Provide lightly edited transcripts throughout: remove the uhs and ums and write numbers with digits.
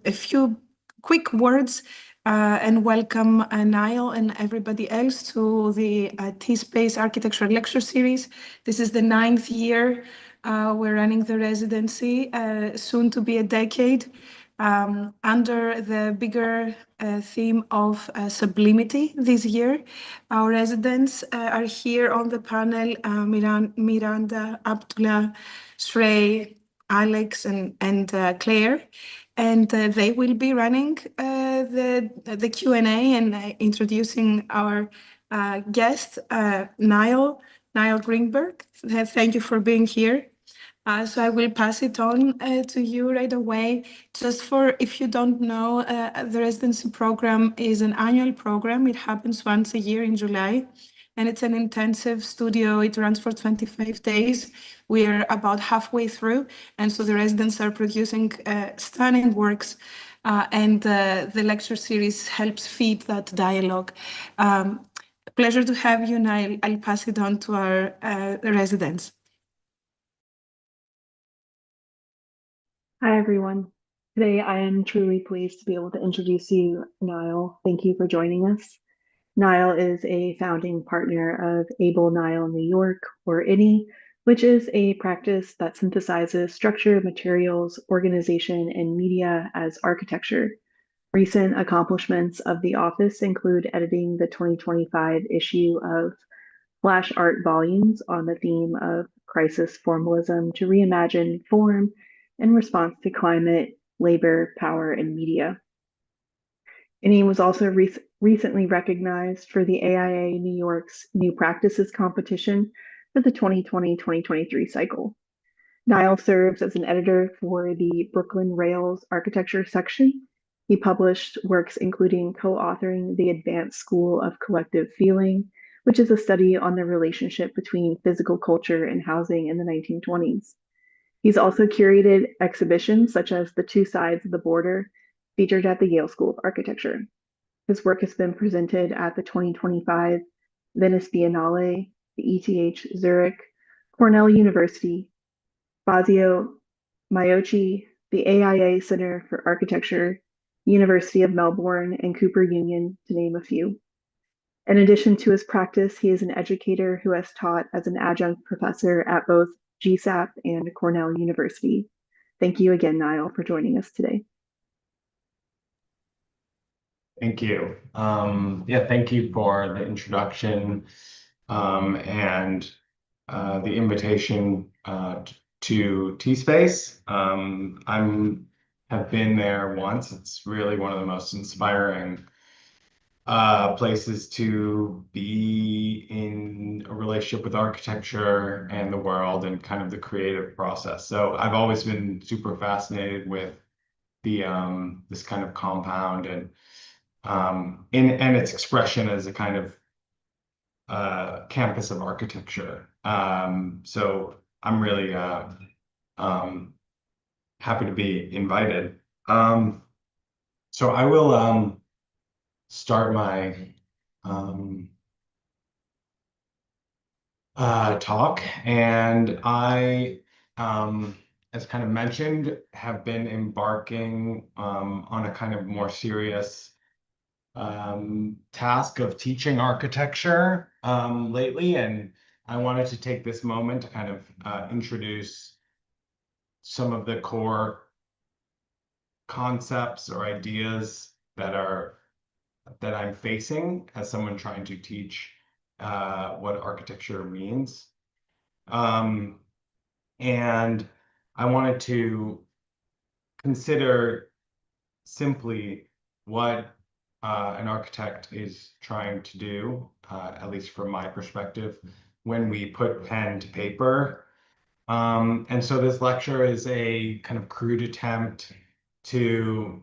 a few quick words and welcome Nile and everybody else to the T-Space Architecture Lecture Series. This is the 9th year we're running the residency, soon to be a decade, under the bigger theme of sublimity this year. Our residents are here on the panel, Miranda, Abdullah, Shrey, Alex, and Claire. And they will be running the Q&A and introducing our guest, Nile Greenberg. Thank you for being here. So I will pass it on to you right away. Just for if you don't know, the residency program is an annual program. It happens once a year in July, and it's an intensive studio. It runs for 25 days. We are about halfway through, and so the residents are producing stunning works, and the lecture series helps feed that dialogue. Pleasure to have you, Nile. I'll pass it on to our residents. Hi, everyone. Today, I am truly pleased to be able to introduce you, Nile. Thank you for joining us. Nile is a founding partner of Able Nile New York, or INI, which is a practice that synthesizes structure, materials, organization, and media as architecture. Recent accomplishments of the office include editing the 2025 issue of Flash Art Volumes on the theme of crisis formalism to reimagine form in response to climate, labor, power, and media. INI was also recently recognized for the AIA New York's New Practices competition for the 2020-2023 cycle. Nile serves as an editor for the Brooklyn Rails architecture section. He published works including co-authoring the Advanced School of Collective Feeling, which is a study on the relationship between physical culture and housing in the 1920s. He's also curated exhibitions such as The Two Sides of the Border, featured at the Yale School of Architecture. His work has been presented at the 2025 Venice Biennale, the ETH Zurich, Cornell University, Fazio Maiocchi, the AIA Center for Architecture, University of Melbourne, and Cooper Union, to name a few. In addition to his practice, he is an educator who has taught as an adjunct professor at both GSAP and Cornell University. Thank you again, Nile, for joining us today. Thank you. Thank you for the introduction and the invitation to T-Space. Have been there once. It's really one of the most inspiring places to be in a relationship with architecture and the world and kind of the creative process. So I've always been super fascinated with the this kind of compound and its expression as a kind of campus of architecture. So I'm really happy to be invited. So I will start my talk, and I, as kind of mentioned, have been embarking on a kind of more serious task of teaching architecture lately, and I wanted to take this moment to kind of introduce some of the core concepts or ideas that I'm facing as someone trying to teach what architecture means. And I wanted to consider simply what an architect is trying to do, at least from my perspective, when we put pen to paper. And so this lecture is a kind of crude attempt to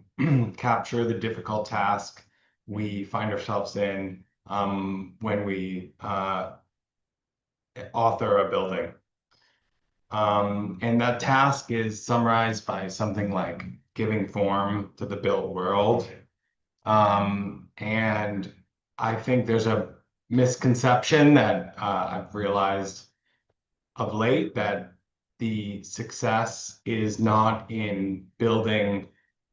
capture the difficult task we find ourselves in when we author a building. And that task is summarized by something like giving form to the built world. And I think there's a misconception that I've realized of late, that the success is not in building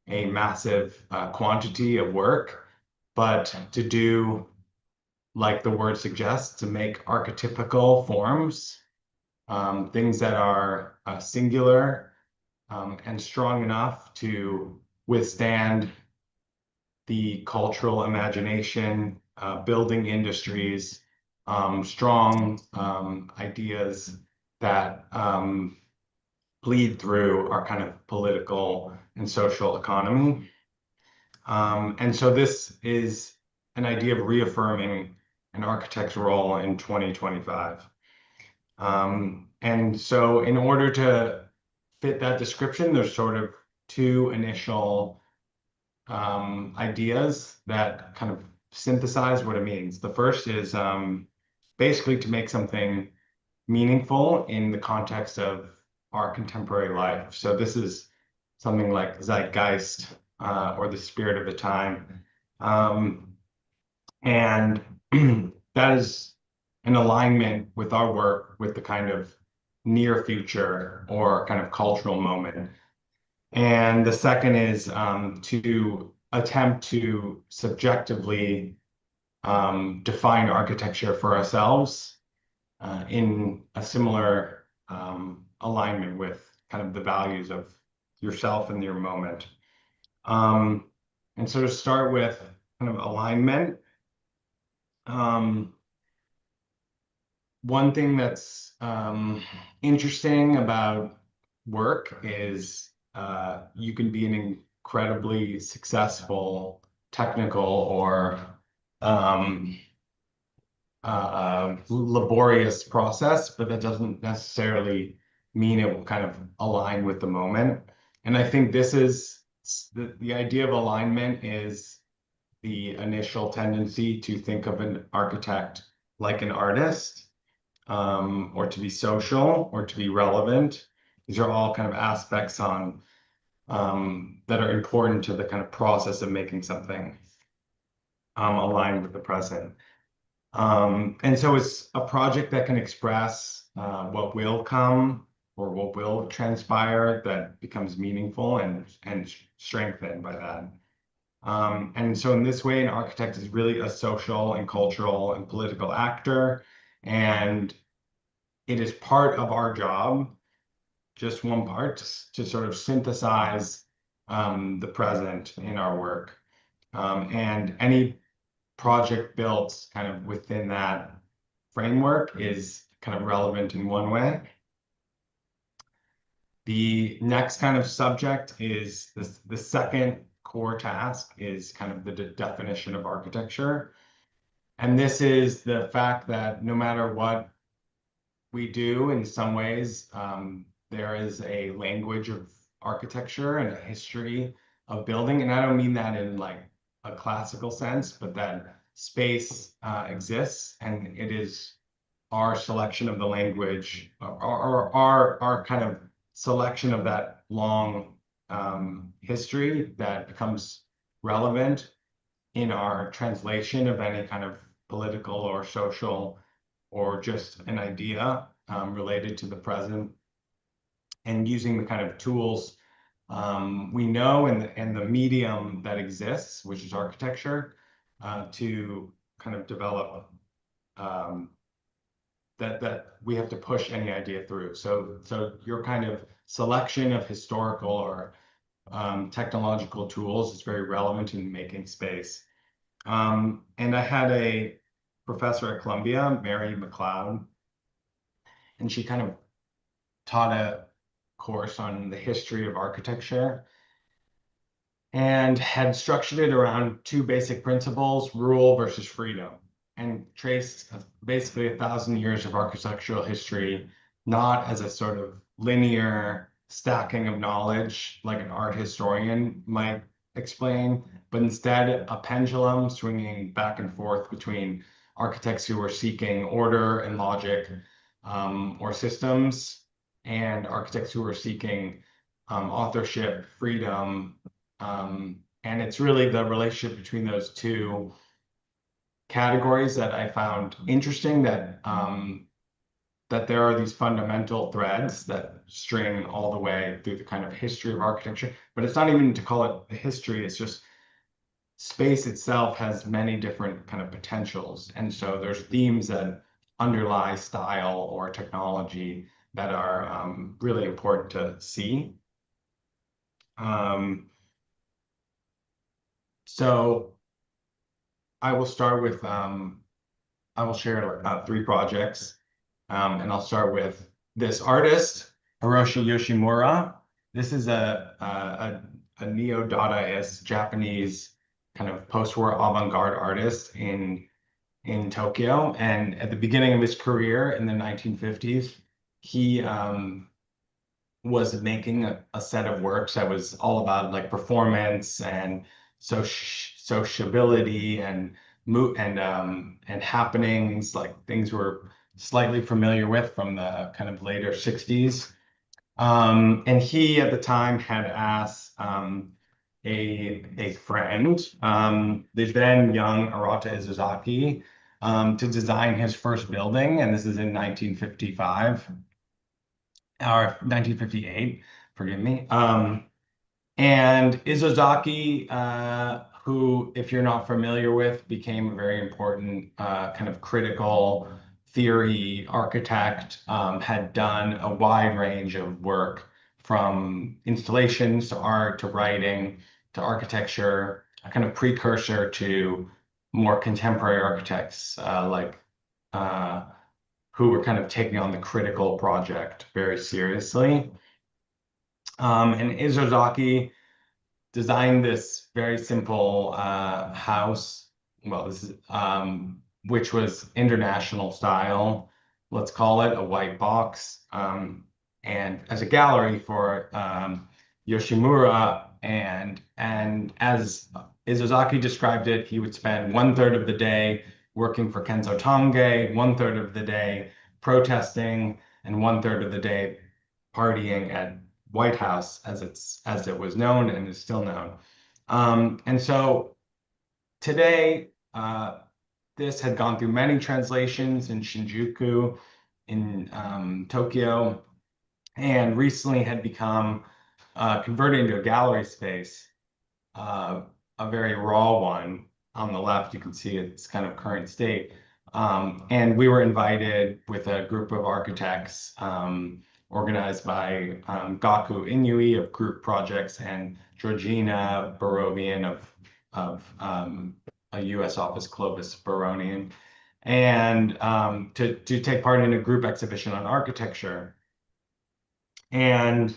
a massive quantity of work, but to do, like the word suggests, to make archetypical forms, things that are singular and strong enough to withstand the cultural imagination, building industries, strong ideas that bleed through our kind of political and social economy. And so this is an idea of reaffirming an architect's role in 2025. And so in order to fit that description, there's sort of two initial ideas that kind of synthesize what it means. The first is basically to make something meaningful in the context of our contemporary life. So this is something like zeitgeist or the spirit of the time. And that is an alignment with our work with the kind of near future or kind of cultural moment. And the second is to attempt to subjectively define architecture for ourselves in a similar alignment with kind of the values of yourself and your moment. And so to start with kind of alignment, one thing that's interesting about work is you can be an incredibly successful technical or laborious process, but that doesn't necessarily mean it will kind of align with the moment. And I think this is the idea of alignment is the initial tendency to think of an architect like an artist, or to be social, or to be relevant. These are all kind of aspects on that are important to the kind of process of making something aligned with the present. And so it's a project that can express what will come or what will transpire that becomes meaningful and strengthened by that. And so in this way, an architect is really a social and cultural and political actor, and it is part of our job, just one part, to sort of synthesize the present in our work. And any project built kind of within that framework is kind of relevant in one way. The next kind of subject is this, the second core task is kind of the definition of architecture. And this is the fact that no matter what we do, in some ways, there is a language of architecture and a history of building. And I don't mean that in like a classical sense, but that space exists, and it is our selection of the language, or our kind of selection of that long history that becomes relevant in our translation of any kind of political or social or just an idea related to the present, and using the kind of tools we know and the medium that exists, which is architecture, to kind of develop that we have to push any idea through. So your kind of selection of historical or technological tools is very relevant in making space. And I had a professor at Columbia, Mary McLeod, and she kind of taught a course on the history of architecture and had structured it around two basic principles: rule versus freedom, and traced basically 1,000 years of architectural history, not as a sort of linear stacking of knowledge like an art historian might explain, but instead a pendulum swinging back and forth between architects who were seeking order and logic, or systems, and architects who were seeking authorship, freedom. And it's really the relationship between those two categories that I found interesting, that that there are these fundamental threads that string all the way through the kind of history of architecture, but it's not even to call it the history, it's just space itself has many different kind of potentials. And so there's themes that underlie style or technology that are really important to see. So I will start with, I will share 3 projects. And I'll start with this artist, Hiroshi Yoshimura. This is a neo-Dadaist Japanese kind of post-war avant-garde artist in Tokyo. And at the beginning of his career in the 1950s, he was making a set of works that was all about like performance and sociability and happenings, like things we're slightly familiar with from the kind of later 60s. And he at the time had asked a friend, the then young Arata Izuzaki, to design his first building, and this is in 1955 or 1958, forgive me. And Izuzaki, who, if you're not familiar with, became a very important kind of critical theory architect, had done a wide range of work from installations to art to writing to architecture, a kind of precursor to more contemporary architects who were kind of taking on the critical project very seriously. And Izuzaki designed this very simple house. Well, this is which was international style. Let's call it a white box, and as a gallery for Yoshimura. And as Izuzaki described it, he would spend 1/3 of the day working for Kenzo Tange, 1/3 of the day protesting, and 1/3 of the day partying at White House, as it was known and is still known. And so today, this had gone through many translations in Shinjuku, in Tokyo, and recently had become converted into a gallery space, a very raw one. On the left, you can see its kind of current state. And we were invited with a group of architects organized by Gaku Inui of Group Projects and Georgina Barovian of a U.S. office, Clovis Baronian, and to take part in a group exhibition on architecture. And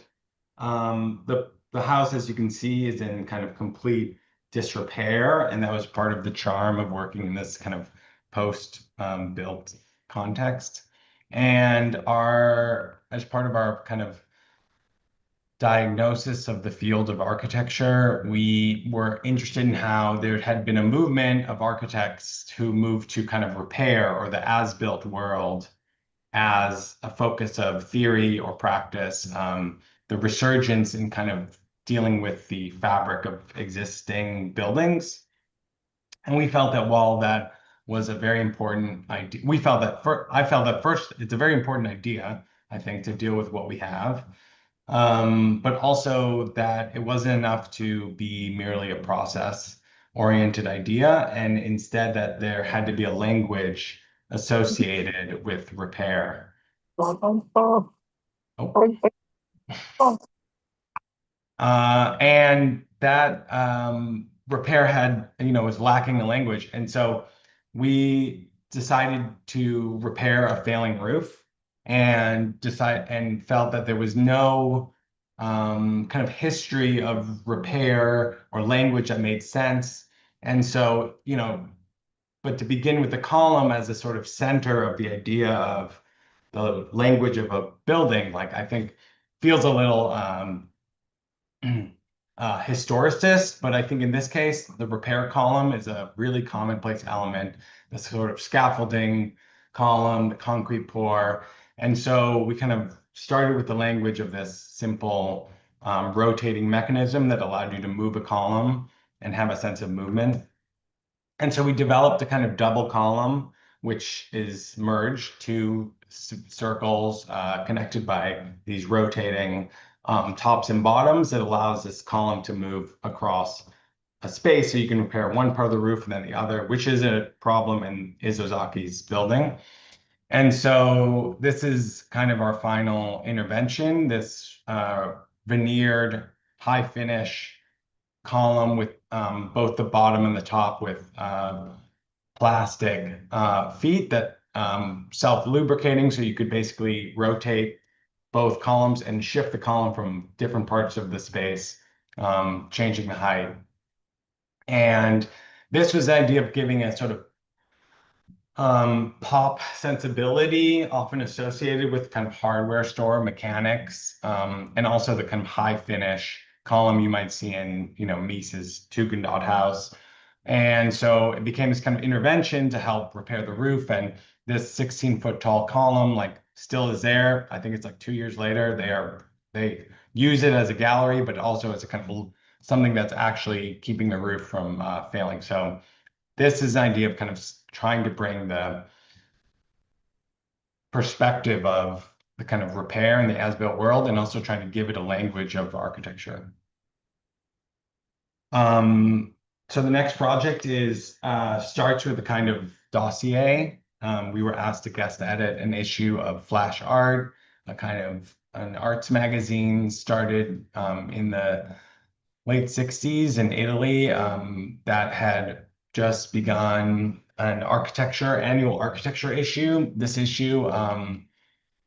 the house, as you can see, is in kind of complete disrepair, and that was part of the charm of working in this kind of post-built context. And as part of our kind of diagnosis of the field of architecture, we were interested in how there had been a movement of architects who moved to kind of repair, or the as-built world, as a focus of theory or practice, the resurgence in kind of dealing with the fabric of existing buildings. And we felt that while that was a very important idea, I felt that first, it's a very important idea, I think, to deal with what we have. But also that it wasn't enough to be merely a process-oriented idea, and instead that there had to be a language associated with repair. Oh. And that repair was lacking a language. And so we decided to repair a failing roof and felt that there was no kind of history of repair or language that made sense. And so, but to begin with the column as a sort of center of the idea of the language of a building, like, I think feels a little historicist, but I think in this case, the repair column is a really commonplace element, the sort of scaffolding column, the concrete pour. And so we kind of started with the language of this simple rotating mechanism that allowed you to move a column and have a sense of movement. And so we developed a kind of double column which is merged, two circles connected by these rotating tops and bottoms that allows this column to move across a space so you can repair one part of the roof and then the other, which is a problem in Izozaki's building. And so this is kind of our final intervention, this veneered high finish column with both the bottom and the top with plastic feet that self-lubricating, so you could basically rotate both columns and shift the column from different parts of the space, changing the height. And this was the idea of giving a sort of pop sensibility, often associated with kind of hardware store mechanics, and also the kind of high finish column you might see in, Mises Tugendhat house. And so it became this kind of intervention to help repair the roof. And this 16-foot tall column, still is there. I think it's 2 years later. They use it as a gallery, but also as a kind of something that's actually keeping the roof from failing. So this is an idea of kind of trying to bring the perspective of the kind of repair in the as-built world and also trying to give it a language of architecture. So the next project starts with a kind of dossier. We were asked to guest edit an issue of Flash Art, a kind of an arts magazine started in the late 60s in Italy that had just begun an annual architecture issue. This issue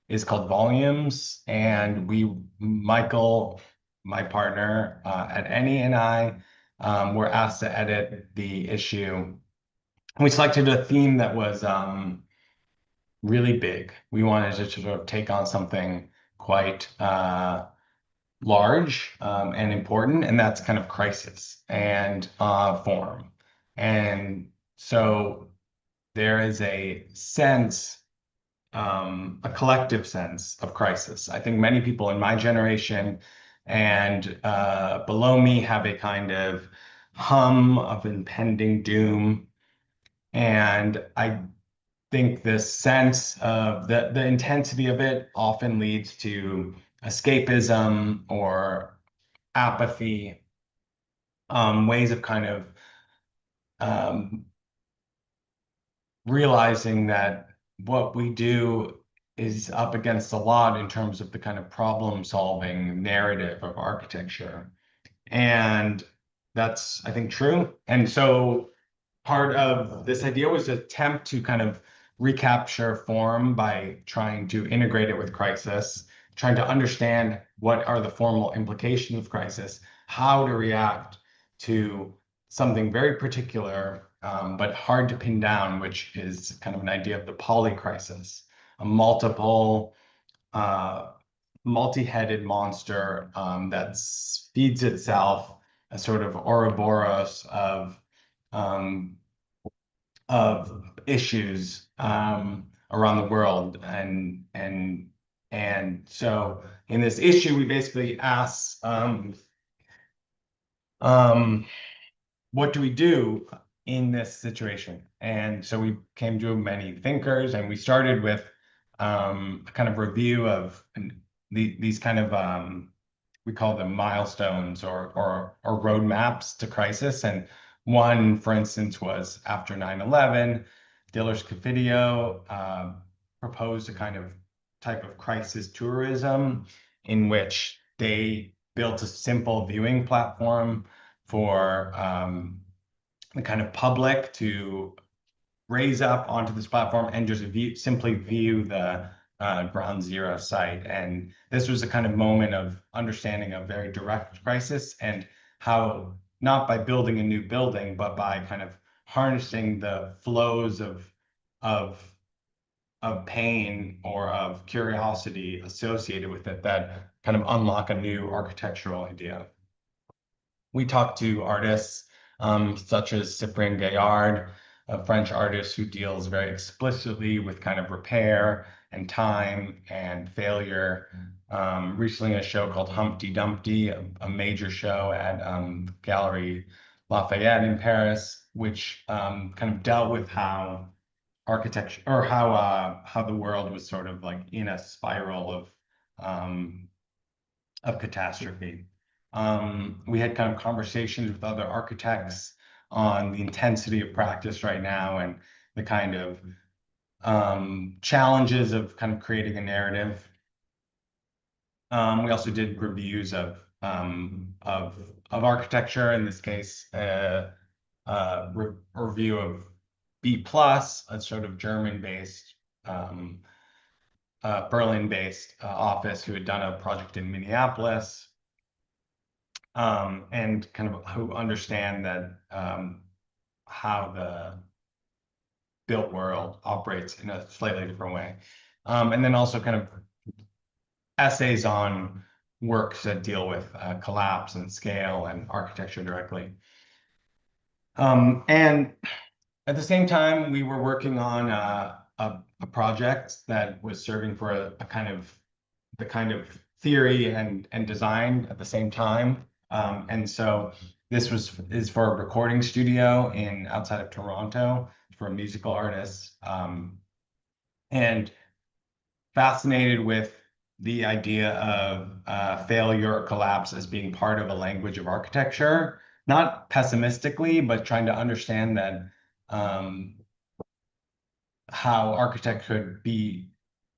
is called Volumes, and Michael, my partner at Eni, and I were asked to edit the issue. We selected a theme that was really big. We wanted to sort of take on something quite large and important, and that's kind of crisis and form. And so there is a sense, a collective sense of crisis. I think many people in my generation and below me have a kind of hum of impending doom. And I think this sense of the intensity of it often leads to escapism or apathy, ways of kind of realizing that what we do is up against a lot in terms of the kind of problem-solving narrative of architecture. And that's, I think, true. And so part of this idea was to attempt to kind of recapture form by trying to integrate it with crisis, trying to understand what are the formal implications of crisis, how to react to something very particular, but hard to pin down, which is kind of an idea of the polycrisis, a multi-headed monster that feeds itself, a sort of Ouroboros of issues around the world, and so in this issue we basically ask what do we do in this situation? And so we came to many thinkers, and we started with a kind of review of these kind of we call them milestones or roadmaps to crisis. And one, for instance, was after 9/11, Dillers-Cofidio proposed a kind of type of crisis tourism in which they built a simple viewing platform for the kind of public to raise up onto this platform and just simply view the ground zero site. And this was a kind of moment of understanding a very direct crisis and how not by building a new building, but by kind of harnessing the flows of pain or of curiosity associated with it that kind of unlock a new architectural idea. We talked to artists such as Cyprien Gaillard, a French artist who deals very explicitly with kind of repair and time and failure. Recently, a show called Humpty Dumpty, a major show at Gallery Lafayette in Paris, which kind of dealt with how architecture, or how the world was sort of like in a spiral of catastrophe. We had kind of conversations with other architects on the intensity of practice right now and the kind of challenges of kind of creating a narrative. We also did reviews of architecture, in this case, review of B Plus, a sort of German-based, Berlin-based office who had done a project in Minneapolis, and kind of who understand that how the built world operates in a slightly different way. And then also kind of essays on works that deal with collapse and scale and architecture directly. And at the same time, we were working on a project that was serving for a kind of the kind of theory and design at the same time. And so this is for a recording studio outside of Toronto for musical artists, and fascinated with the idea of failure or collapse as being part of a language of architecture, not pessimistically, but trying to understand that how architect could be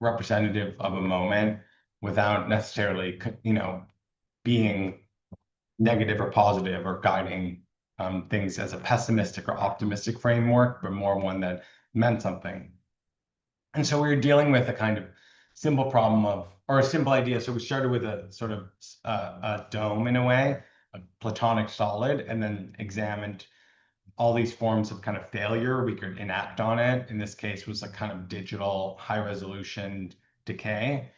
representative of a moment without necessarily, being negative or positive or guiding things as a pessimistic or optimistic framework, but more one that meant something. And so we were dealing with a kind of simple problem or a simple idea. So we started with a sort of a dome in a way, a platonic solid, and then examined all these forms of kind of failure we could enact on it. In this case was a kind of digital high resolution decay.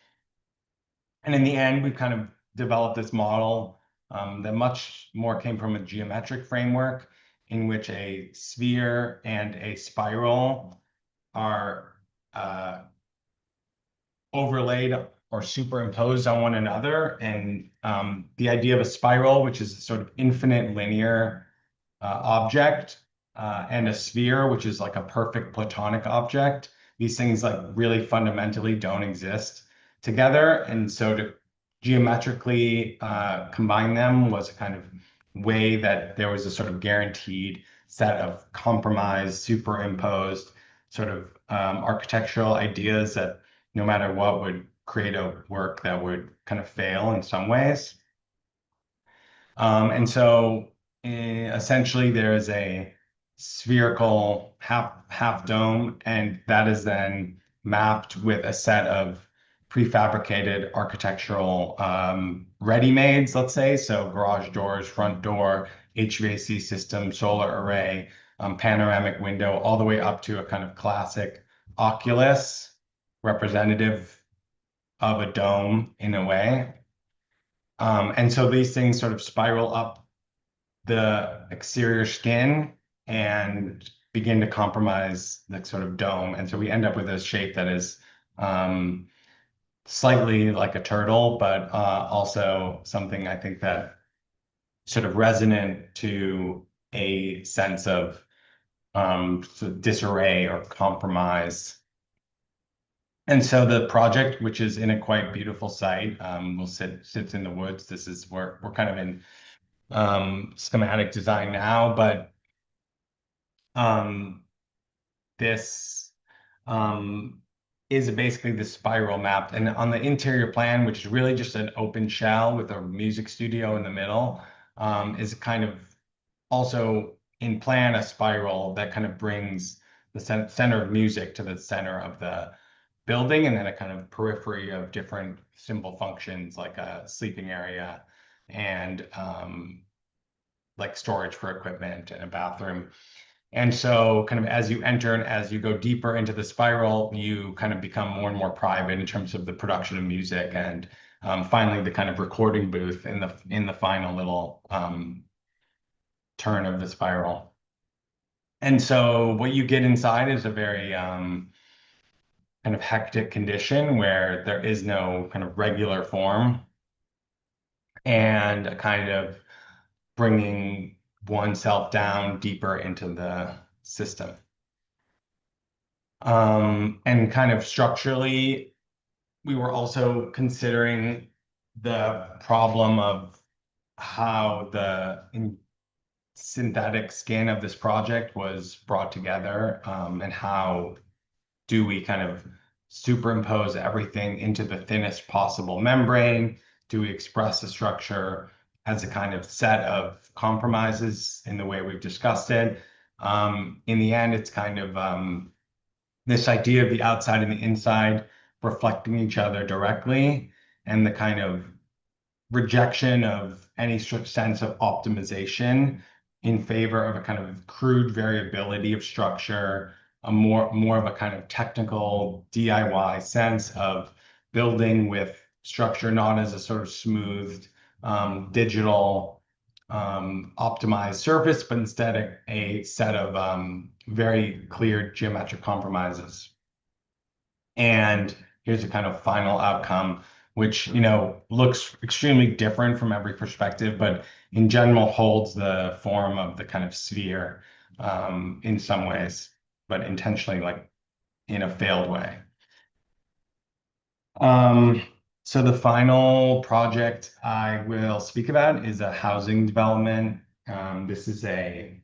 And in the end, we kind of developed this model that much more came from a geometric framework in which a sphere and a spiral are overlaid or superimposed on one another. And the idea of a spiral, which is a sort of infinite linear object, and a sphere, which is like a perfect platonic object. These things like really fundamentally don't exist together. And so to geometrically combine them was a kind of way that there was a sort of guaranteed set of compromised, superimposed sort of architectural ideas that no matter what would create a work that would kind of fail in some ways. And so essentially there is a spherical half dome, and that is then mapped with a set of prefabricated architectural ready-mades, let's say, so garage doors, front door, HVAC system, solar array, panoramic window, all the way up to a kind of classic oculus representative of a dome in a way. And so these things sort of spiral up the exterior skin and begin to compromise the sort of dome. And so we end up with a shape that is slightly like a turtle, but also something I think that sort of resonant to a sense of sort of disarray or compromise. And so the project, which is in a quite beautiful site, sits in the woods. This is where we're kind of in schematic design now, but this is basically the spiral map. And on the interior plan, which is really just an open shell with a music studio in the middle, is kind of also in plan a spiral that kind of brings the center of music to the center of the building, and then a kind of periphery of different simple functions like a sleeping area and like storage for equipment and a bathroom. And so kind of as you enter and as you go deeper into the spiral, you kind of become more and more private in terms of the production of music, and finally the kind of recording booth in the final little turn of the spiral. And so what you get inside is a very kind of hectic condition where there is no kind of regular form, and a kind of bringing oneself down deeper into the system. And kind of structurally, we were also considering the problem of how the synthetic skin of this project was brought together, and how do we kind of superimpose everything into the thinnest possible membrane? Do we express the structure as a kind of set of compromises in the way we've discussed it? In the end, it's kind of this idea of the outside and the inside reflecting each other directly, and the kind of rejection of any sort of sense of optimization in favor of a kind of crude variability of structure, a more of a kind of technical DIY sense of building with structure, not as a sort of smoothed digital optimized surface, but instead a set of very clear geometric compromises. And here's a kind of final outcome, which, looks extremely different from every perspective, but in general holds the form of the kind of sphere in some ways, but intentionally, like, in a failed way. So the final project I will speak about is a housing development. This is a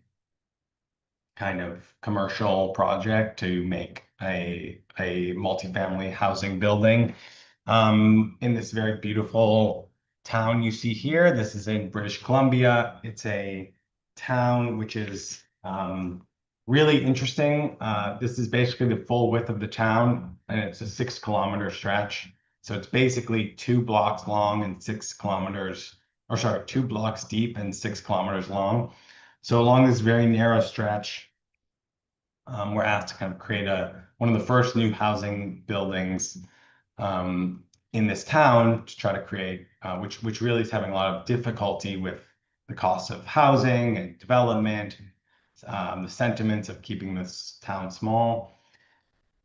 kind of commercial project to make a multifamily housing building in this very beautiful town you see here. This is in British Columbia. It's a town which is really interesting. This is basically the full width of the town, and it's a 6-kilometer stretch. So it's basically 2 blocks long and 6 kilometers, or sorry, 2 blocks deep and 6 kilometers long. So along this very narrow stretch, we're asked to kind of create one of the first new housing buildings in this town to try to create, which really is having a lot of difficulty with the cost of housing and development, the sentiments of keeping this town small.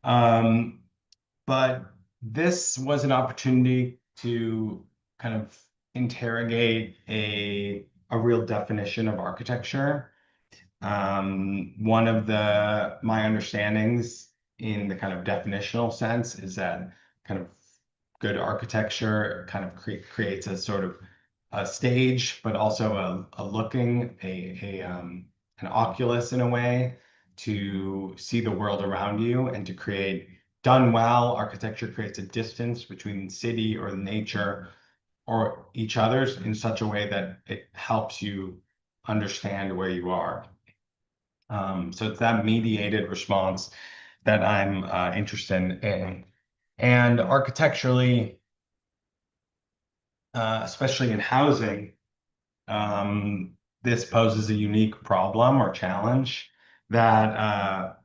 But this was an opportunity to kind of interrogate a real definition of architecture. One of my understandings in the kind of definitional sense is that kind of good architecture kind of creates a sort of a stage, but also an oculus in a way to see the world around you, and to create, done well, architecture creates a distance between the city or the nature or each other's in such a way that it helps you understand where you are. So it's that mediated response that I'm interested in. And architecturally, especially in housing, this poses a unique problem or challenge that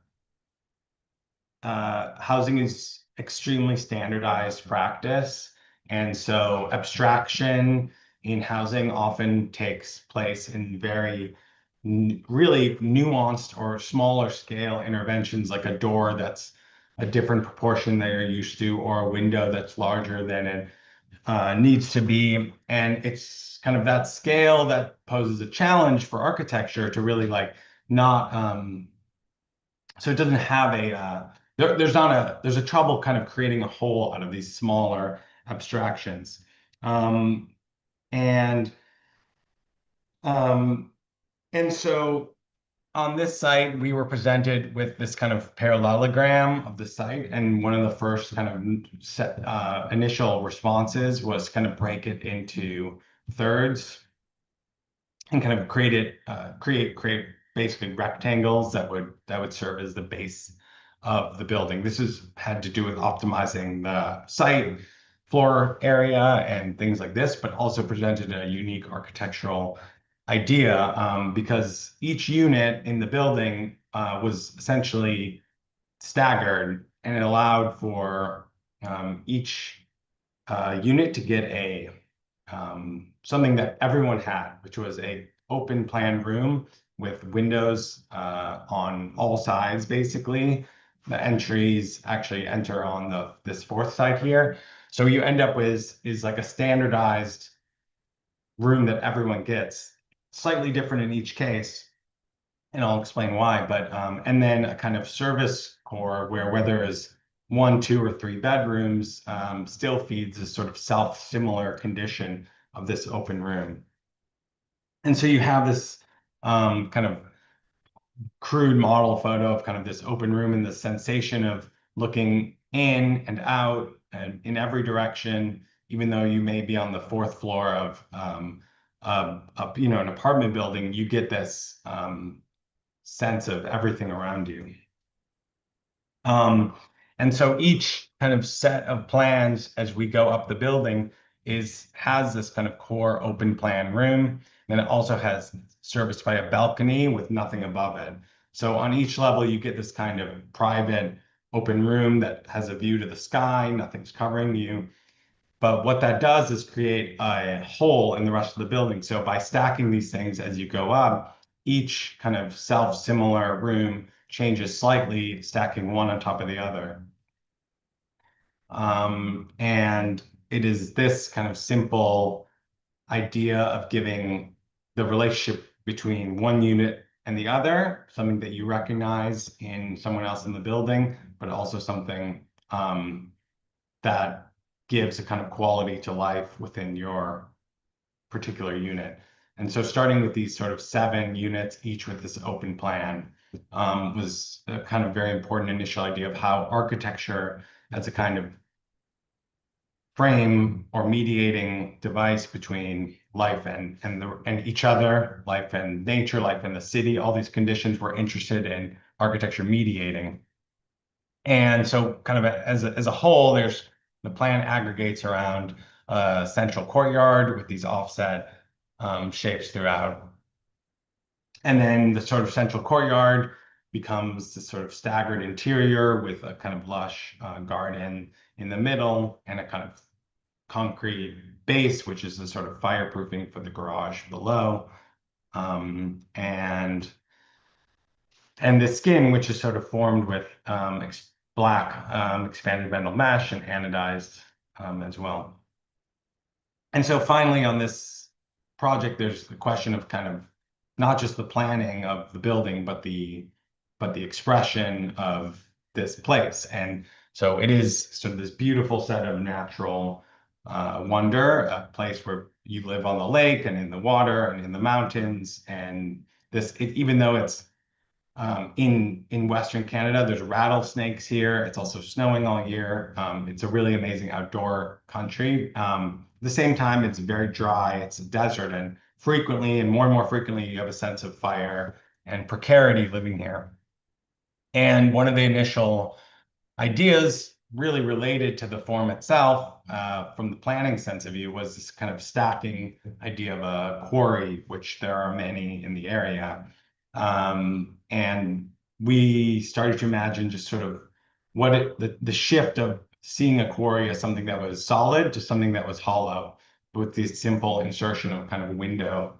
housing is extremely standardized practice. And so abstraction in housing often takes place in very really nuanced or smaller scale interventions, like a door that's a different proportion than you're used to, or a window that's larger than it needs to be. And it's kind of that scale that poses a challenge for architecture to really like not, so it doesn't have there's a trouble kind of creating a whole out of these smaller abstractions. And so on this site, we were presented with this kind of parallelogram of the site, and one of the first kind of initial responses was kind of break it into thirds and kind of create basically rectangles that would serve as the base of the building. This had to do with optimizing the site floor area and things like this, but also presented a unique architectural idea, because each unit in the building was essentially staggered, and it allowed for each unit to get something that everyone had, which was a open plan room with windows on all sides, basically. The entries actually enter on this fourth side here. So you end up with is like a standardized room that everyone gets, slightly different in each case. and I'll explain why. But and then a kind of service core where whether it's 1, 2, or 3 bedrooms still feeds this sort of self-similar condition of this open room. And so you have this kind of crude model photo of kind of this open room and the sensation of looking in and out and in every direction, even though you may be on the 4th floor of an apartment building, you get this sense of everything around you. And so each kind of set of plans as we go up the building has this kind of core open plan room. And it also has serviced by a balcony with nothing above it. So on each level, you get this kind of private open room that has a view to the sky, nothing's covering you. But what that does is create a hole in the rest of the building. So by stacking these things as you go up, each kind of self-similar room changes slightly, stacking one on top of the other. And it is this kind of simple idea of giving the relationship between one unit and the other, something that you recognize in someone else in the building, but also something that gives a kind of quality to life within your particular unit. And so starting with these sort of 7 units, each with this open plan, was a kind of very important initial idea of how architecture as a kind of frame or mediating device between life and each other, life and nature, life and the city, all these conditions we're interested in architecture mediating. And so kind of as a whole, the plan aggregates around a central courtyard with these offset shapes throughout. And then the sort of central courtyard becomes this sort of staggered interior with a kind of lush garden in the middle and a kind of concrete base, which is the sort of fireproofing for the garage below. And the skin, which is sort of formed with black expanded metal mesh and anodized as well. And so finally on this project, there's the question of kind of not just the planning of the building, but the expression of this place. And so it is sort of this beautiful set of natural wonder, a place where you live on the lake and in the water and in the mountains. And even though it's in Western Canada, there's rattlesnakes here. It's also snowing all year. It's a really amazing outdoor country. At the same time, it's very dry. It's a desert, and frequently, and more frequently, you have a sense of fire and precarity living here. And one of the initial ideas really related to the form itself, from the planning sense of view, was this kind of stacking idea of a quarry, which there are many in the area. And we started to imagine just sort of the shift of seeing a quarry as something that was solid to something that was hollow, with this simple insertion of kind of a window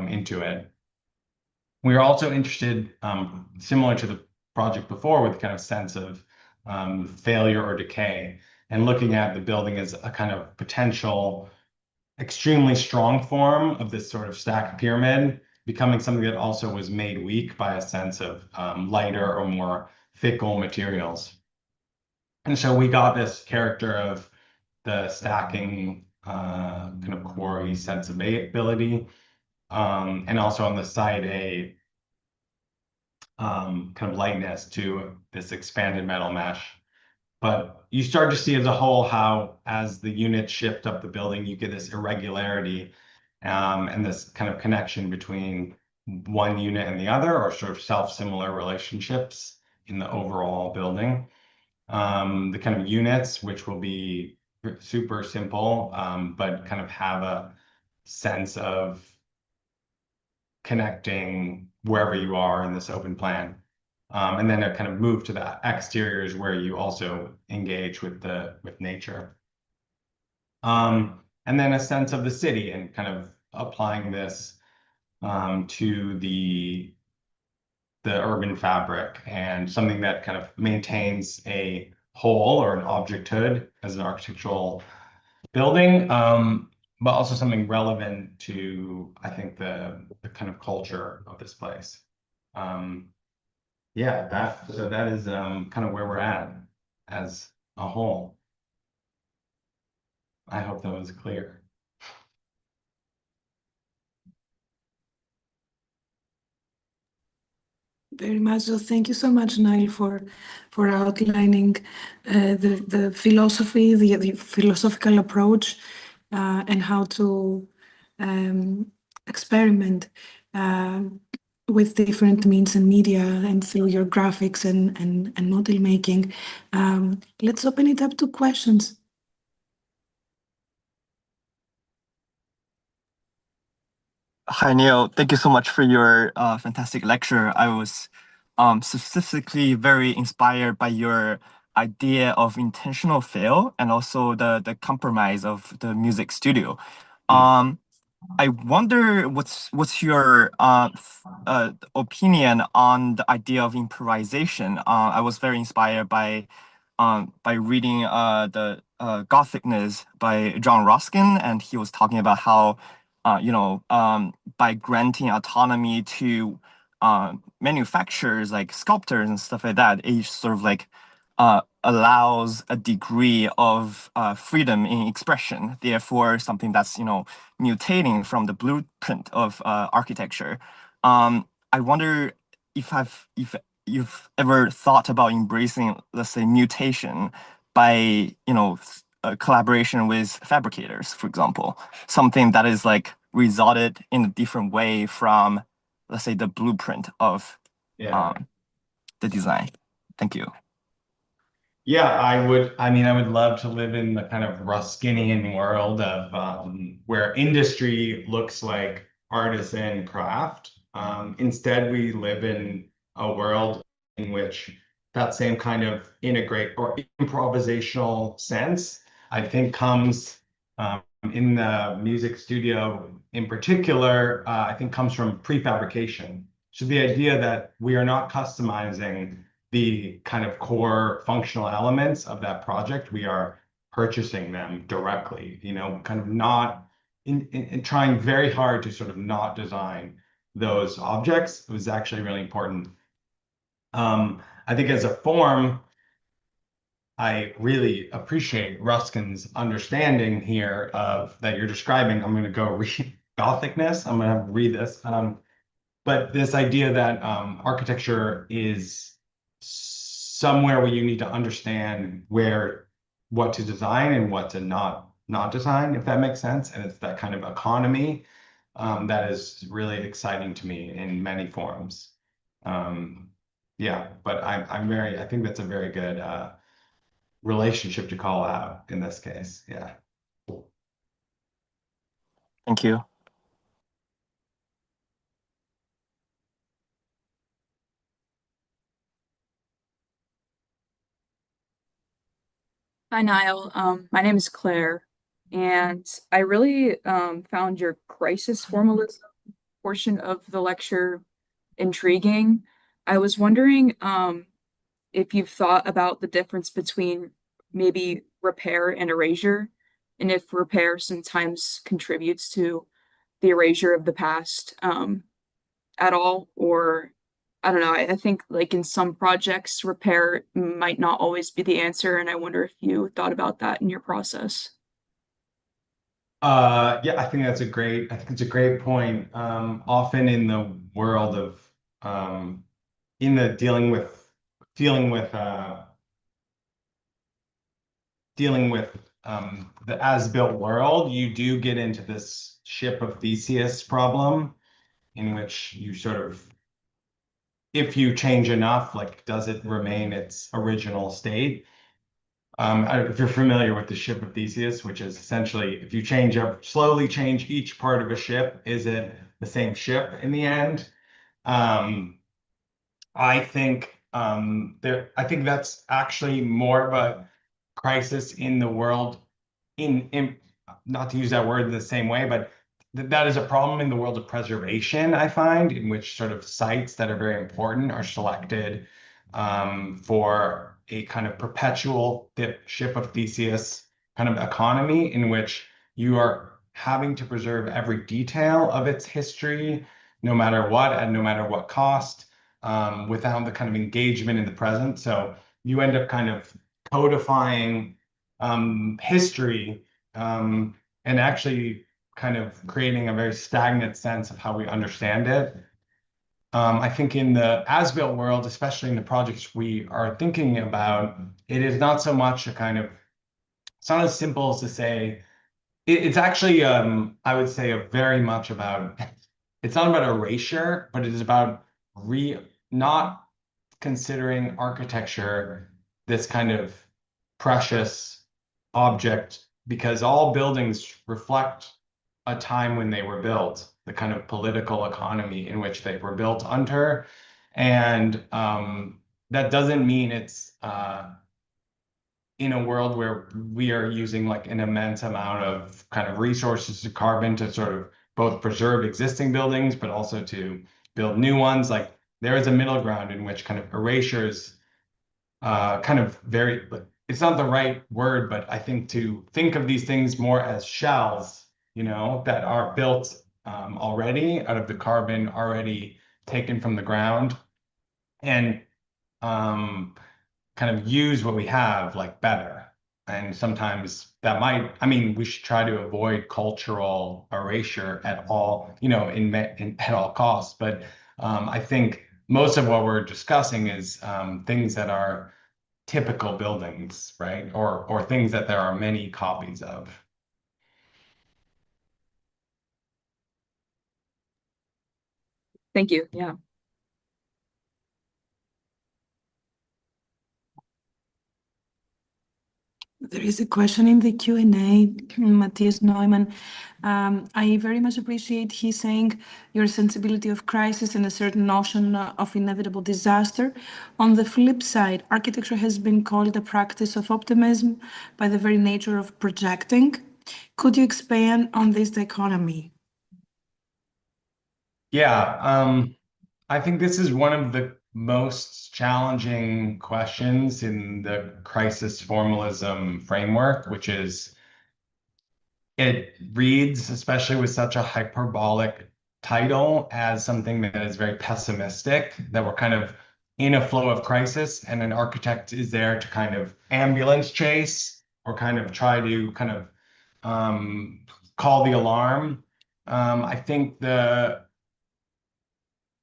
into it. We are also interested, similar to the project before, with kind of sense of failure or decay, and looking at the building as a kind of potential extremely strong form of this sort of stacked pyramid, becoming something that also was made weak by a sense of lighter or more fickle materials. And so we got this character of the stacking kind of quarry sensibility, and also on the side a kind of lightness to this expanded metal mesh. But you start to see as a whole how, as the units shift up the building, you get this irregularity and this kind of connection between one unit and the other, or sort of self-similar relationships in the overall building. The kind of units, which will be super simple, but kind of have a sense of connecting wherever you are in this open plan. And then a kind of move to the exteriors where you also engage with nature. And then a sense of the city and kind of applying this to the urban fabric, and something that kind of maintains a whole or an objecthood as an architectural building, but also something relevant to, I think, the kind of culture of this place. Yeah, that is kind of where we're at as a whole. I hope that was clear. Very much so. Thank you so much, Nile, for outlining the philosophy, the philosophical approach, and how to experiment with different means and media and through your graphics and model making. Let's open it up to questions. Hi, Neil. Thank you so much for your fantastic lecture. I was specifically very inspired by your idea of intentional fail and also the compromise of the music studio. I wonder what's your opinion on the idea of improvisation. I was very inspired by reading the Gothicness by John Ruskin, and he was talking about how by granting autonomy to manufacturers like sculptors and stuff like that, it sort of like allows a degree of freedom in expression. Therefore, something that's mutating from the blueprint of architecture. I wonder if you've ever thought about embracing, let's say, mutation by a collaboration with fabricators, for example, something that is like resulted in a different way from, let's say, the blueprint of the design. Thank you. Yeah, I would love to live in the kind of Ruskinian world of where industry looks like artisan craft. Instead, we live in a world in which that same kind of integrate or improvisational sense, I think, comes in the music studio in particular, I think comes from prefabrication. So the idea that we are not customizing the kind of core functional elements of that project, we are purchasing them directly, kind of not in trying very hard to sort of not design those objects. It was actually really important. I think as a form, I really appreciate Ruskin's understanding here of that you're describing. I'm going to go read Gothicness. I'm going to read this. But this idea that architecture is somewhere where you need to understand what to design and what to not design, if that makes sense. And it's that kind of economy that is really exciting to me in many forms. Yeah, but I think that's a very good relationship to call out in this case. Yeah. Thank you. Hi, Nile. My name is Claire, and I really found your crisis formalism portion of the lecture intriguing. I was wondering if you've thought about the difference between maybe repair and erasure, and if repair sometimes contributes to the erasure of the past at all, or I don't know. I think like in some projects, repair might not always be the answer, and I wonder if you thought about that in your process. Yeah, I think it's a great point. Often in the world of in the dealing with the as-built world, you do get into this ship of Theseus problem in which you sort of, if you change enough, like, does it remain its original state? If you're familiar with the ship of Theseus, which is essentially if you slowly change each part of a ship, is it the same ship in the end? I think I think that's actually more of a crisis in the world in not to use that word in the same way, but that is a problem in the world of preservation, I find, in which sort of sites that are very important are selected for a kind of perpetual ship of Theseus kind of economy in which you are having to preserve every detail of its history, no matter what, and no matter what cost. without the kind of engagement in the present. So you end up kind of codifying history and actually kind of creating a very stagnant sense of how we understand it. I think in the as-built world, especially in the projects we are thinking about, it is not so much a kind of, it's not as simple as to say, it's actually, I would say, very much about, it's not about erasure, but it is about not considering architecture this kind of precious object, because all buildings reflect a time when they were built, the kind of political economy in which they were built under. And that doesn't mean it's in a world where we are using like an immense amount of kind of resources to carbon to sort of both preserve existing buildings, but also to build new ones. Like there is a middle ground in which kind of erasures kind of very, it's not the right word, but I think to think of these things more as shells, you know, that are built already out of the carbon already taken from the ground, and kind of use what we have like better. And sometimes that might, I mean, we should try to avoid cultural erasure at all, you know, at all costs. But I think most of what we're discussing is things that are typical buildings, right? Or things that there are many copies of. Thank you. Yeah. There is a question in the Q&A, Matthias Neumann. I very much appreciate he saying your sensibility of crisis and a certain notion of inevitable disaster. On the flip side, architecture has been called a practice of optimism by the very nature of projecting. Could you expand on this dichotomy? Yeah, I think this is one of the most challenging questions in the crisis formalism framework, which is it reads, especially with such a hyperbolic title, as something that is very pessimistic, that we're kind of in a flow of crisis, and an architect is there to kind of ambulance chase or kind of try to kind of call the alarm. I think the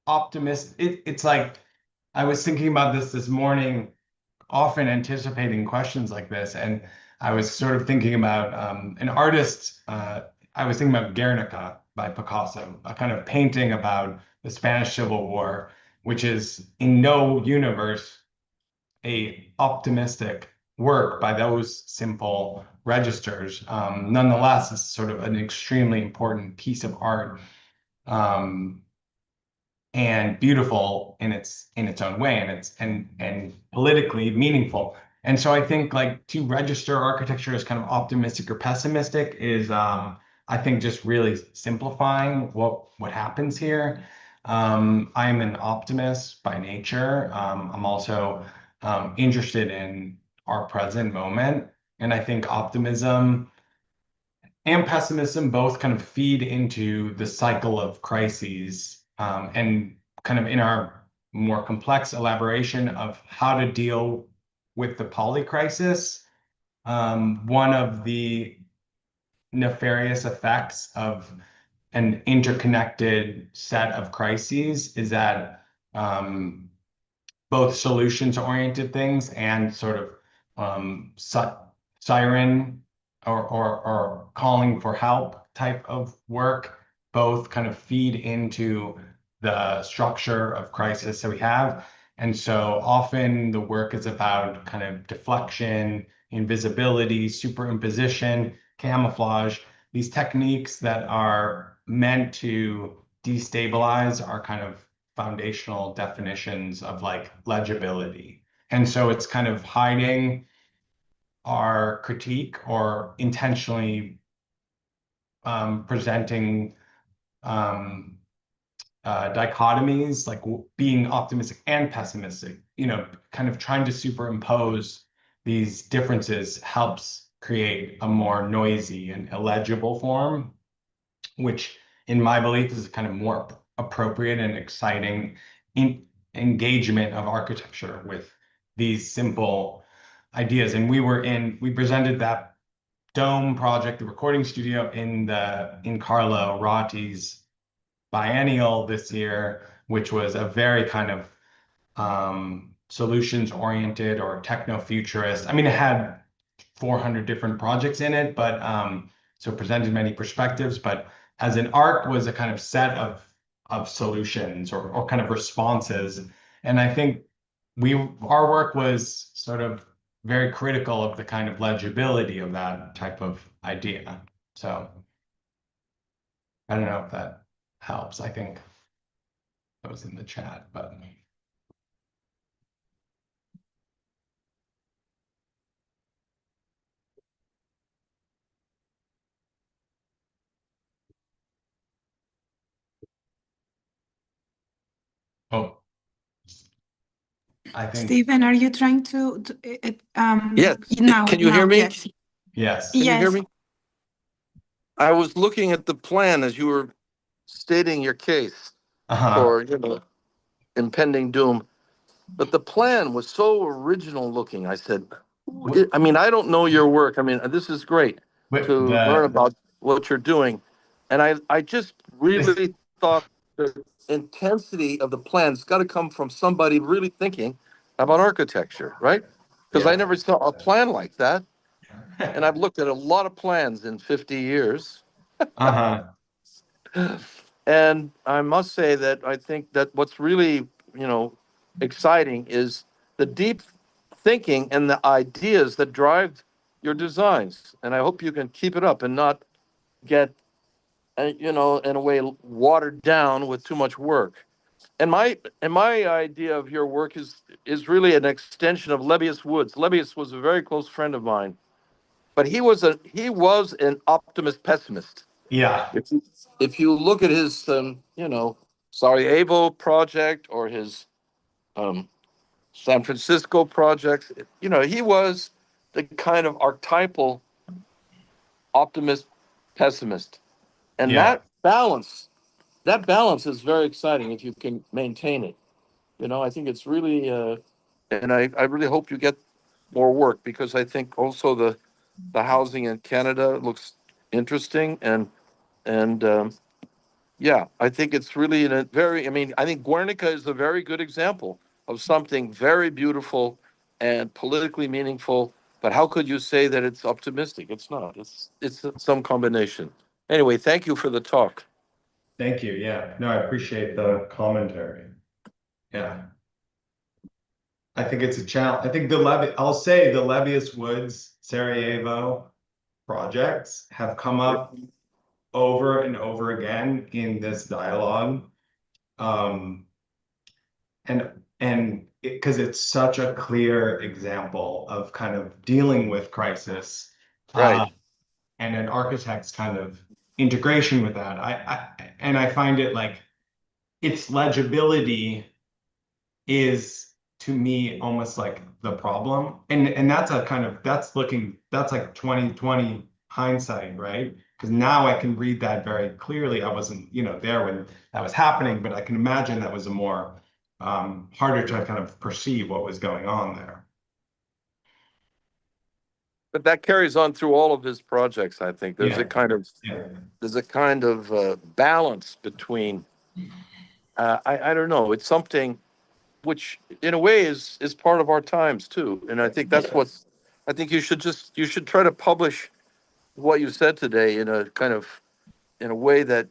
it's like I was thinking about this morning, often anticipating questions like this, and I was sort of thinking about an artist. I was thinking about Guernica by Picasso, a kind of painting about the Spanish Civil War, which is in no universe a optimistic work by those simple registers. Nonetheless, it's sort of an extremely important piece of art. And beautiful in its own way, and it's and politically meaningful. And so I think like to register architecture as kind of optimistic or pessimistic is I think just really simplifying what happens here. I am an optimist by nature. I'm also interested in our present moment, and I think optimism and pessimism both kind of feed into the cycle of crises, and kind of in our more complex elaboration of how to deal with the polycrisis. One of the nefarious effects of an interconnected set of crises is that both solutions-oriented things and sort of siren or calling for help type of work both kind of feed into the structure of crisis that we have. And so often the work is about kind of deflection, invisibility, superimposition, camouflage, these techniques that are meant to destabilize our kind of foundational definitions of like legibility. And so it's kind of hiding our critique or intentionally presenting dichotomies, like being optimistic and pessimistic, you know, kind of trying to superimpose these differences helps create a more noisy and illegible form, which in my belief is kind of more appropriate and exciting engagement of architecture with these simple ideas. And we presented that dome project, the recording studio, in Carlo Rotti's biennial this year, which was a very kind of solutions oriented or techno futurist. I mean, it had 400 different projects in it, but so it presented many perspectives, but as an art was a kind of set of solutions or kind of responses. And I think our work was sort of very critical of the kind of legibility of that type of idea. So I don't know if that helps. I think that was in the chat, but oh, I think Stephen, are you trying to Yes. now? Can you hear me? Yes. yes. Can you hear Yes. me? I was looking at the plan as you were stating your case for, impending doom, but the plan was so original looking. I said, I mean, I don't know your work. I mean, this is great With to learn about what you're doing. And I just really thought the intensity of the plan's got to come from somebody really thinking about architecture, right? Because I never saw a plan like that. And I've looked at a lot of plans in 50 years. And I must say that I think that what's really, exciting is the deep thinking and the ideas that drive your designs. And I hope you can keep it up and not get, in a way, watered down with too much work. And my idea of your work is really an extension of Lebbeus Woods. Lebbeus was a very close friend of mine, but he was an optimist pessimist. Yeah. If you look at his Sarajevo project or his San Francisco projects, he was the kind of archetypal optimist pessimist, and that balance is very exciting if you can maintain it. I think it's really and I really hope you get more work, because I think also the housing in Canada looks interesting, and yeah, I think it's really I think Guernica is a very good example of something very beautiful and politically meaningful. But how could you say that it's optimistic? It's not. It's some combination. Anyway, thank you for the talk. Thank you. Yeah. No, I appreciate the commentary. Yeah. I think it's a challenge. I think I'll say the Lebbeus Woods Sarajevo projects have come up over and over again in this dialogue. And because it's such a clear example of kind of dealing with crisis, Right. and an architect's kind of integration with that. I find it like its legibility is, to me, almost like the problem. And that's like 2020 hindsight, right? Because now I can read that very clearly. I wasn't, there when that was happening, but I can imagine that was a more harder to kind of perceive what was going on there. But that carries on through all of his projects. I think there's a kind of balance between. I don't know. It's something which, in a way, is part of our times too. And I think that's what's. I think you should try to publish what you said today in a way that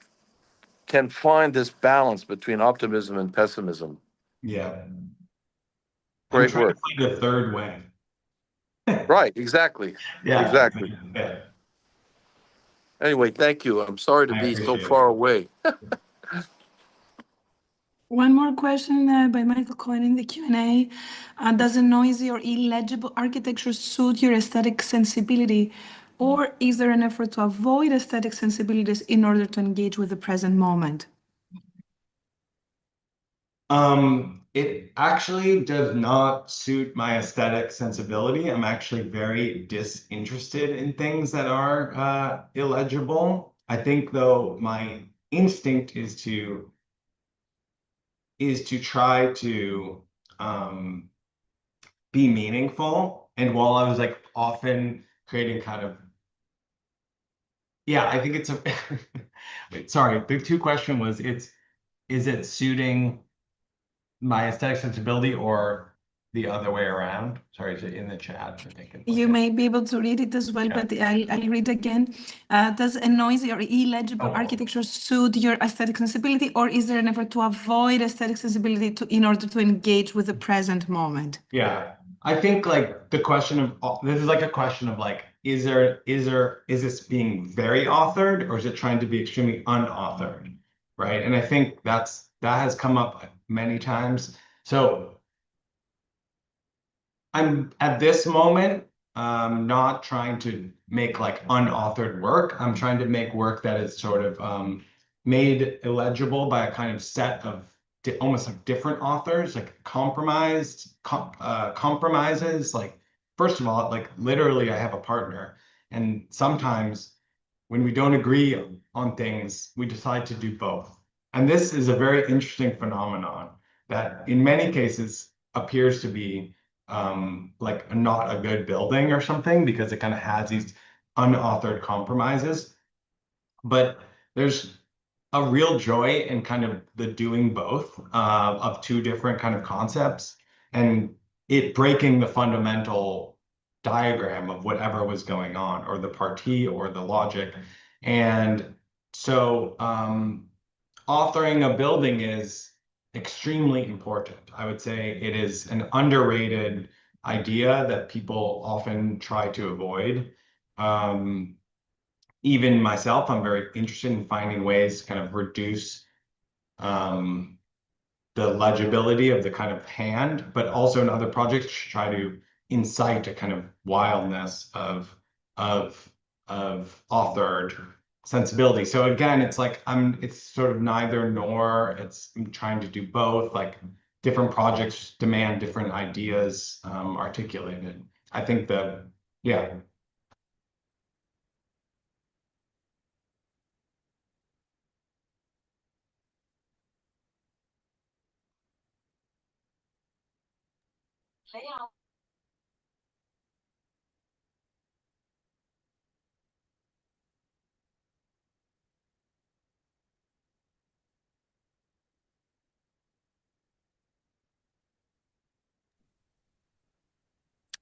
can find this balance between optimism and pessimism. Yeah. Great I'm trying work. to find the third way. Right, exactly. Yeah. Exactly. Yeah. Anyway, thank you. I'm sorry to I be so appreciate far it. away. One more question by Michael Cohen in the Q&A. Does a noisy or illegible architecture suit your aesthetic sensibility, or is there an effort to avoid aesthetic sensibilities in order to engage with the present moment? It actually does not suit my aesthetic sensibility. I'm actually very disinterested in things that are illegible. I think, though, my instinct is to is to try to be meaningful. And while I was like often creating kind of, yeah, I think it's a, wait, sorry, the two question was, is it suiting my aesthetic sensibility or the other way around? Sorry, is it in the chat? I think You may be able to read it as well, Yeah. but I'll read again. Does a noisy or illegible Oh. architecture suit your aesthetic sensibility, or is there an effort to avoid aesthetic sensibility in order to engage with the present moment? Yeah, I think like the question of this is like a question of like, is this being very authored or is it trying to be extremely unauthored, right? And I think that has come up many times. So I'm at this moment not trying to make like unauthored work. I'm trying to make work that is sort of made illegible by a kind of set of almost like different authors, like compromises. Like, first of all, like literally I have a partner, and sometimes when we don't agree on things, we decide to do both. And this is a very interesting phenomenon that in many cases appears to be like not a good building or something, because it kind of has these unauthored compromises. But there's a real joy in kind of the doing both of two different kind of concepts, and it breaking the fundamental diagram of whatever was going on, or the partie or the logic. And so authoring a building is extremely important. I would say it is an underrated idea that people often try to avoid. Even myself, I'm very interested in finding ways to kind of reduce the legibility of the kind of hand, but also in other projects try to incite a kind of wildness of authored sensibility. So again, it's like it's sort of neither nor. I'm trying to do both. Like different projects demand different ideas articulated. I think that, yeah.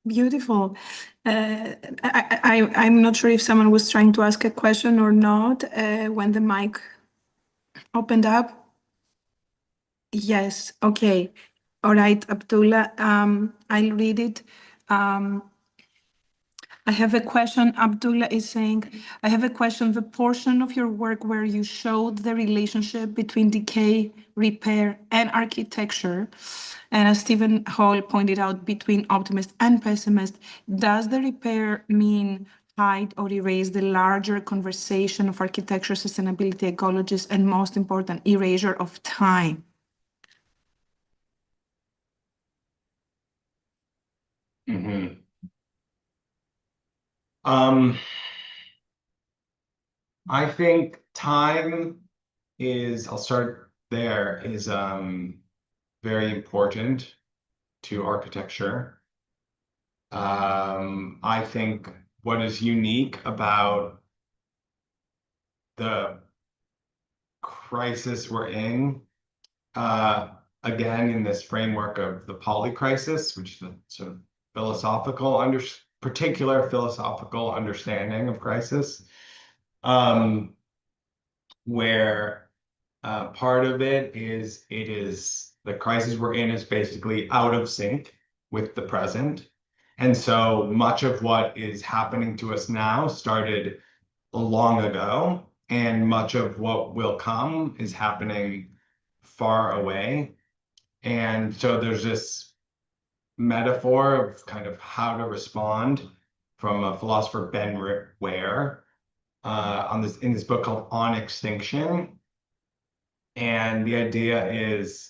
Beautiful. I'm not sure if someone was trying to ask a question or not when the mic opened up. Yes, okay. All right, Abdullah, I'll read it. I have a question. Abdullah is saying, I have a question. The portion of your work where you showed the relationship between decay, repair, and architecture, and as Stephen Hall pointed out, between optimist and pessimist, does the repair mean hide or erase the larger conversation of architecture, sustainability, ecologists, and most important, erasure of time? Mm-hmm. I think time I'll start there, is very important to architecture. I think what is unique about the crisis we're in, again, in this framework of the polycrisis, which is the sort of particular philosophical understanding of crisis, where part of it is the crisis we're in is basically out of sync with the present. And so much of what is happening to us now started long ago, and much of what will come is happening far away. And so there's this metaphor of kind of how to respond from a philosopher, Ben Ware, in this book called On Extinction. And the idea is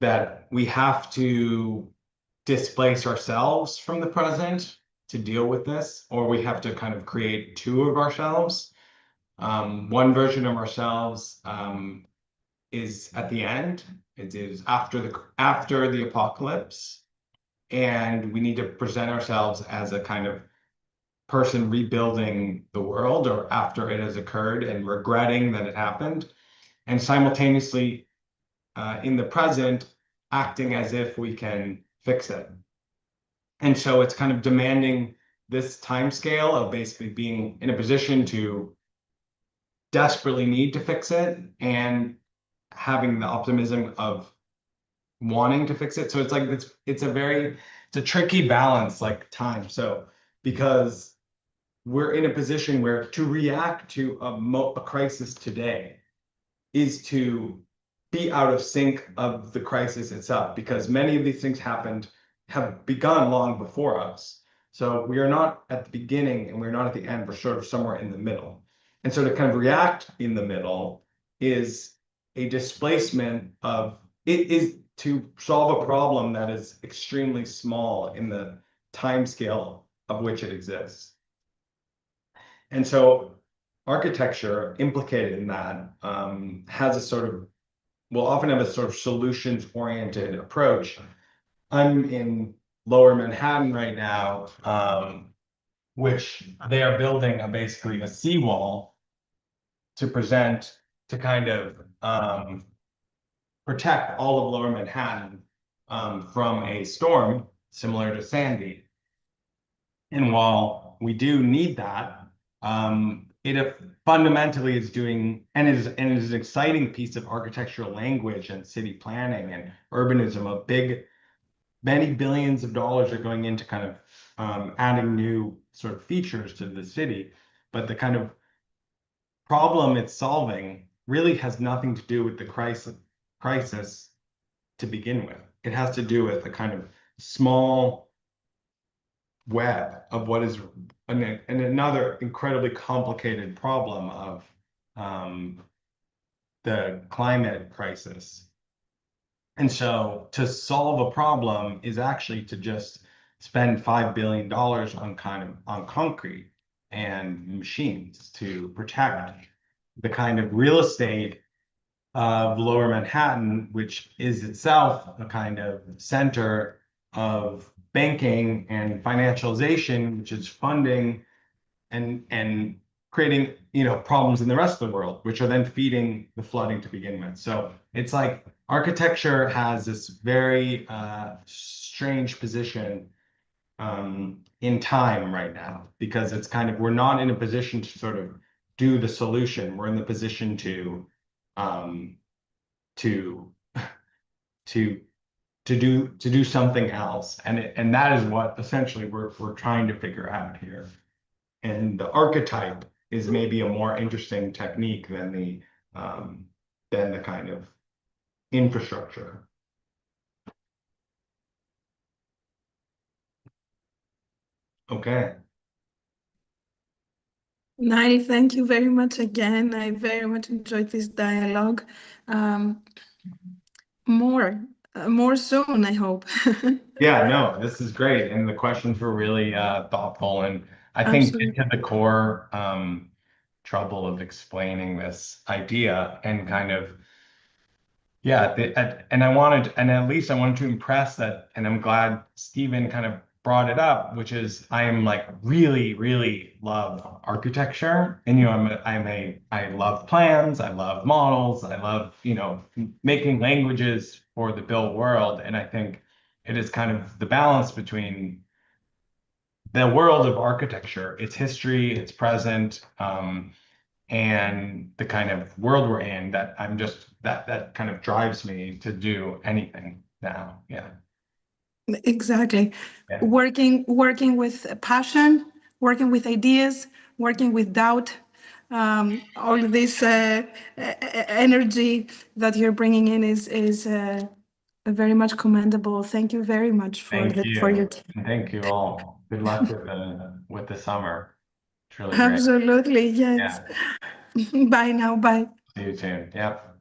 that we have to displace ourselves from the present to deal with this, or we have to kind of create two of ourselves. One version of ourselves is at the end, It is after the apocalypse, and we need to present ourselves as a kind of person rebuilding the world or after it has occurred and regretting that it happened, and simultaneously in the present acting as if we can fix it. And so it's kind of demanding this time scale of basically being in a position to desperately need to fix it and having the optimism of wanting to fix it. So it's like it's a tricky balance, like time. So because we're in a position where to react to a crisis today is to be out of sync of the crisis itself, because many of these things have begun long before us. So we are not at the beginning and we're not at the end. We're sort of somewhere in the middle. And so to kind of react in the middle is a displacement of it is to solve a problem that is extremely small in the time scale of which it exists. And so architecture implicated in that has a sort of, will often have a sort of solutions-oriented approach. I'm in Lower Manhattan right now, which they are building basically a seawall to kind of protect all of Lower Manhattan from a storm similar to Sandy. And while we do need that, it fundamentally is doing, and is an exciting piece of architectural language and city planning and urbanism. Many billions of dollars are going into kind of adding new sort of features to the city, but the kind of problem it's solving really has nothing to do with the crisis to begin with. It has to do with a kind of small web of what is another incredibly complicated problem of the climate crisis. And so to solve a problem is actually to just spend $5 billion on concrete and machines to protect the kind of real estate of Lower Manhattan, which is itself a kind of center of banking and financialization, which is funding and creating, problems in the rest of the world, which are then feeding the flooding to begin with. So it's like architecture has this very strange position in time right now, because it's kind of, we're not in a position to sort of do the solution. We're in the position to do something else, and that is what essentially we're trying to figure out here. And the archetype is maybe a more interesting technique than the kind of infrastructure. Okay. Nile, thank you very much again. I very much enjoyed this dialogue. More soon, I hope. Yeah, no, this is great. And the questions were really thoughtful. And I think Absolutely. get to the core trouble of explaining this idea and kind of, yeah, and at least I wanted to impress that, and I'm glad Stephen kind of brought it up, which is I am like really, really love architecture, and I love plans, I love models, I love making languages for the built world, and I think it is kind of the balance between the world of architecture, its history, its present, and the kind of world we're in that I'm just that kind of drives me to do anything now. Yeah. Exactly. Yeah. Working with passion, working with ideas, working with doubt, all of this energy that you're bringing in is very much commendable. Thank you very much for Thank you. for your And thank you all. Good luck with the summer. It's really great. absolutely, yes. Yeah. Bye now. Bye. See you soon. Yep.